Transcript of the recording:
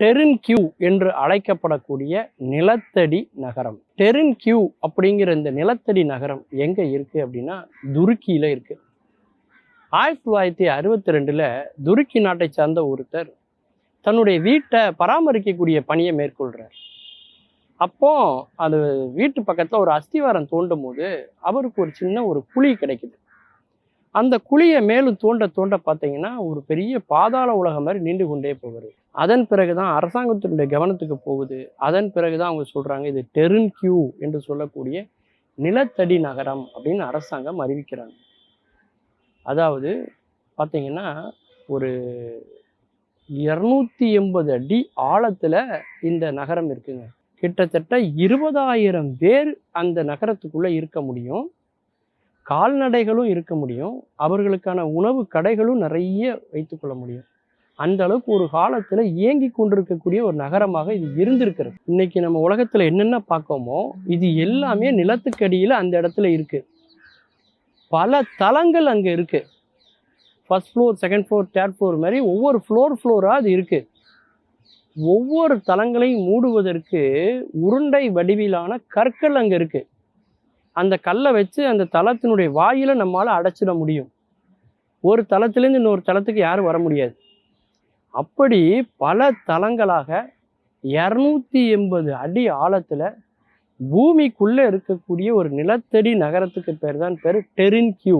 டெரின்கியூ என்று அழைக்கப்படக்கூடிய நிலத்தடி நகரம். டெரின்கியூ அப்படிங்கிற இந்த நிலத்தடி நகரம் எங்க இருக்கு அப்படின்னா துருக்கியில இருக்கு. 1962 துருக்கி நாட்டை சார்ந்த ஒருத்தர் தன்னுடைய வீட்டை பராமரிக்கக்கூடிய பணியை மேற்கொள்றார். அப்போ அது வீட்டு பக்கத்துல ஒரு அஸ்திவாரம் தோண்டும் போது அவருக்கு ஒரு சின்ன ஒரு குழி கிடைக்குது. அந்த குழியை மேலும் தோண்ட தோண்ட பார்த்தீங்கன்னா ஒரு பெரிய பாதாள உலகம் மாதிரி நீண்டு கொண்டே போகுது. அதன் பிறகுதான் அரசாங்கத்தினுடைய கவனத்துக்கு போகுது. அதன் பிறகுதான் அவங்க சொல்றாங்க இது டெரின்கியூ என்று சொல்லக்கூடிய நிலத்தடி நகரம் அப்படின்னு அரசாங்கம் அறிவிக்கிறாங்க. அதாவது பார்த்தீங்கன்னா ஒரு 280 அடி ஆழத்துல இந்த நகரம் இருக்குங்க. கிட்டத்தட்ட 20,000 பேர் அந்த நகரத்துக்குள்ள இருக்க முடியும். கால்நடைகளும் இருக்க முடியும். அவர்களுக்கான உணவு கடைகளும் நிறைய வைத்துக்கொள்ள முடியும். அந்த அளவுக்கு ஒரு காலத்துல இயங்கி கொண்டிருக்கக்கூடிய ஒரு நகரமாக இது இருந்திருக்கிறது. இன்னைக்கு நம்ம உலகத்துல என்னென்ன பார்க்கோமோ இது எல்லாமே நிலத்துக்கடியில அந்த இடத்துல இருக்கு. பல தளங்கள் அங்க இருக்கு. First floor, second floor, third floor மாதிரி ஒவ்வொரு ஃப்ளோரா அது இருக்கு. ஒவ்வொரு தளங்களையும் மூடுவதற்கு உருண்டை வடிவிலான கற்கள் அங்க இருக்கு. அந்த கல்லை வச்சு அந்த தளத்தினுடைய வாயில நம்மளால அடைச்சிட முடியும். ஒரு தளத்திலேருந்து இன்னொரு தளத்துக்கு யாரும் வர முடியாது. அப்படி பல தளங்களாக 280 அடி ஆழத்துல பூமிக்குள்ள இருக்கக்கூடிய ஒரு நிலத்தடி நகரத்துக்கு பேர் தான் பேர் டெரின்கியூ.